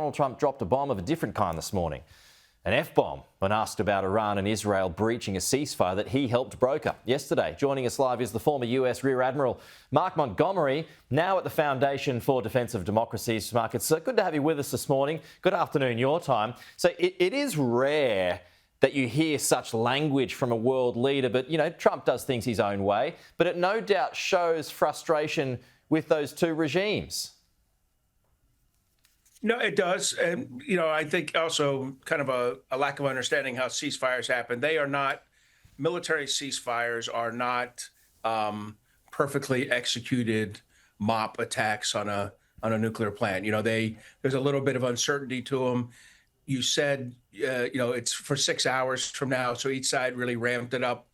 Donald Trump dropped a bomb of a different kind this morning. An F-bomb when asked about Iran and Israel breaching a ceasefire that he helped broker yesterday. Joining us live is the former US Rear Admiral Mark Montgomery, now at the Foundation for Defence of Democracies. Mark, it's good to have you with us this morning. Good afternoon your time. So it is rare that you hear such language from a world leader, but, you know, Trump does things his own way, but it no doubt shows frustration with those two regimes. No, it does. And, you know, I think also kind of a lack of understanding how ceasefires happen. They are not, military ceasefires are not perfectly executed mop attacks on a nuclear plant. You know, there's a little bit of uncertainty to them. You said, you know, it's for 6 hours from now. So each side really ramped it up.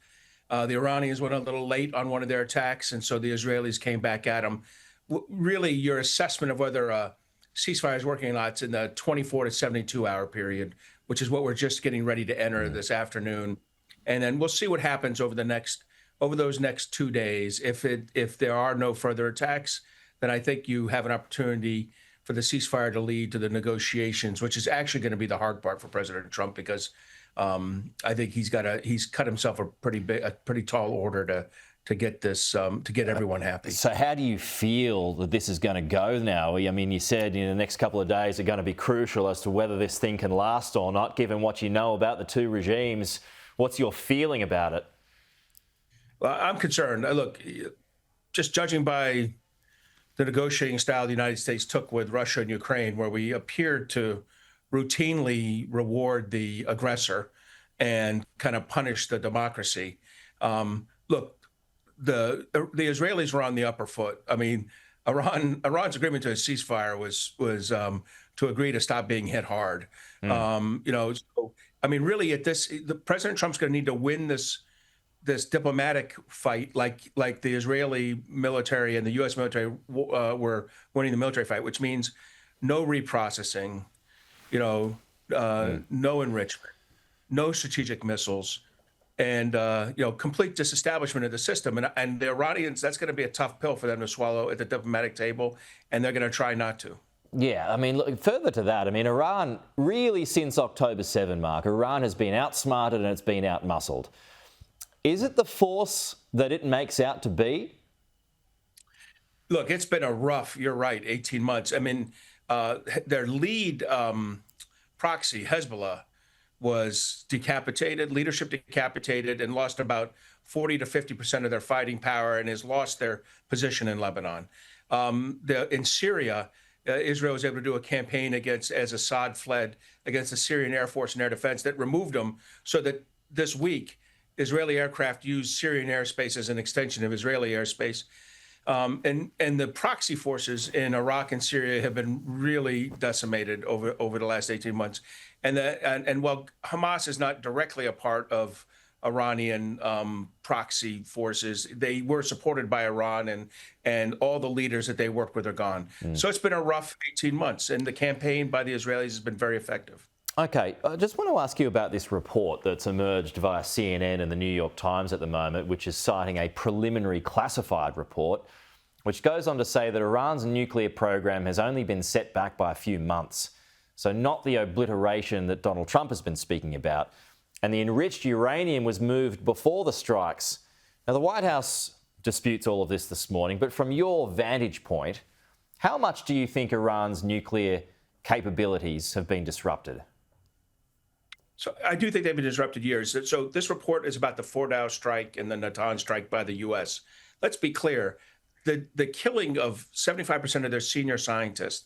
The Iranians went a little late on one of their attacks, and so the Israelis came back at them. Really, your assessment of whether a ceasefire is working or not, it's in the 24 to 72 hour period, which is what we're just getting ready to enter this afternoon. And then we'll see what happens over those next 2 days. If there are no further attacks, then I think you have an opportunity for the ceasefire to lead to the negotiations, which is actually going to be the hard part for President Trump, because I think he's cut himself a pretty tall order to get this, to get everyone happy. So how do you feel that this is going to go now? I mean, you said the next couple of days are going to be crucial as to whether this thing can last or not, given what you know about the two regimes. What's your feeling about it? Well, I'm concerned. Look, just judging by the negotiating style the United States took with Russia and Ukraine, where we appeared to routinely reward the aggressor and kind of punish the democracy. Look, the Israelis were on the upper foot. I mean, Iran's agreement to a ceasefire was to agree to stop being hit hard. You know, so, I mean, really, President Trump's going to need to win this diplomatic fight, like the Israeli military and the U.S. military were winning the military fight, which means no reprocessing, you know, no enrichment, no strategic missiles, and you know, complete disestablishment of the system. And the Iranians, that's going to be a tough pill for them to swallow at the diplomatic table, and they're going to try not to. Yeah, I mean, look, further to that, I mean, Iran, really since October 7, Mark, Iran has been outsmarted and it's been outmuscled. Is it the force that it makes out to be? Look, it's been a rough, you're right, 18 months. I mean, their lead proxy, Hezbollah, was decapitated, leadership decapitated, and lost about 40 to 50% of their fighting power, and has lost their position in Lebanon. In Syria, Israel was able to do a campaign as Assad fled, against the Syrian Air Force and air defense that removed them, so that this week, Israeli aircraft used Syrian airspace as an extension of Israeli airspace. And the proxy forces in Iraq and Syria have been really decimated over the last 18 months. And while Hamas is not directly a part of Iranian proxy forces, they were supported by Iran, and all the leaders that they worked with are gone. So it's been a rough 18 months, and the campaign by the Israelis has been very effective. Okay, I just want to ask you about this report that's emerged via CNN and the New York Times at the moment, which is citing a preliminary classified report, which goes on to say that Iran's nuclear program has only been set back by a few months. So not the obliteration that Donald Trump has been speaking about. And the enriched uranium was moved before the strikes. Now, the White House disputes all of this morning, but from your vantage point, how much do you think Iran's nuclear capabilities have been disrupted? So I do think they've been disrupted years. So this report is about the Fordow strike and the Natanz strike by the U.S. Let's be clear. The killing of 75% of their senior scientists,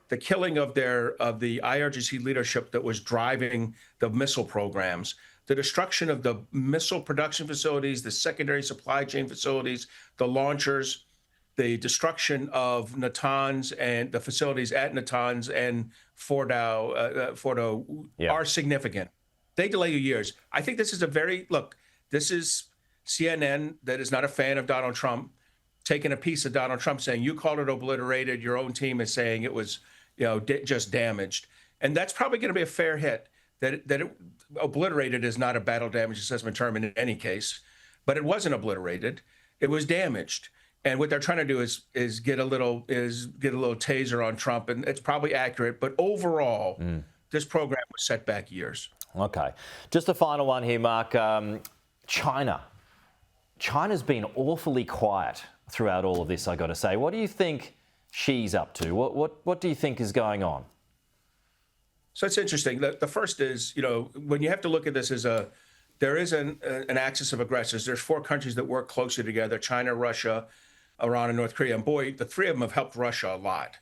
the killing of the IRGC leadership that was driving the missile programs, the destruction of the missile production facilities, the secondary supply chain facilities, the launchers, the destruction of Natanz and the facilities at Natanz and Fordow are significant. They delay you years. I think this is this is CNN that is not a fan of Donald Trump, taking a piece of Donald Trump saying, you called it obliterated. Your own team is saying it was, just damaged. And that's probably going to be a fair hit. Obliterated is not a battle damage assessment term in any case, but it wasn't obliterated. It was damaged. And what they're trying to do is get a little taser on Trump, and it's probably accurate. But overall, this program was set back years. Okay. Just a final one here, Mark. China. China's been awfully quiet throughout all of this, I got to say. What do you think she's up to? What do you think is going on? So it's interesting. The first is, when you have to look at this there is an axis of aggressors. There's 4 countries that work closely together: China, Russia, Iran, and North Korea. And boy, the 3 of them have helped Russia a lot.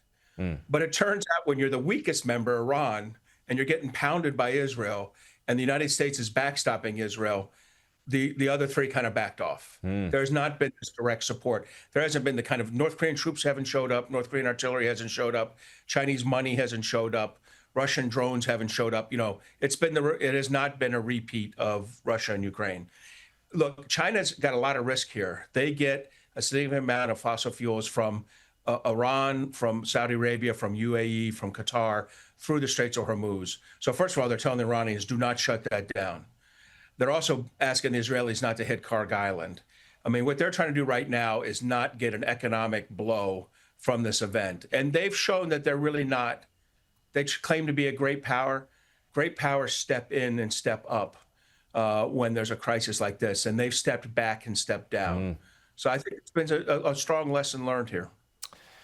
But it turns out when you're the weakest member, Iran, and you're getting pounded by Israel, and the United States is backstopping Israel, the other 3 kind of backed off. There's not been this direct support. There hasn't been the kind of North Korean troops haven't showed up. North Korean artillery hasn't showed up. Chinese money hasn't showed up. Russian drones haven't showed up. It has not been a repeat of Russia and Ukraine. Look, China's got a lot of risk here. They get a significant amount of fossil fuels from Iran, from Saudi Arabia, from UAE, from Qatar, through the Straits of Hormuz. So first of all, they're telling the Iranians, do not shut that down. They're also asking the Israelis not to hit Karg Island. I mean, what they're trying to do right now is not get an economic blow from this event. And they've shown that they're really not. They claim to be a great power. Great powers step in and step up when there's a crisis like this. And they've stepped back and stepped down. So I think it's been a strong lesson learned here.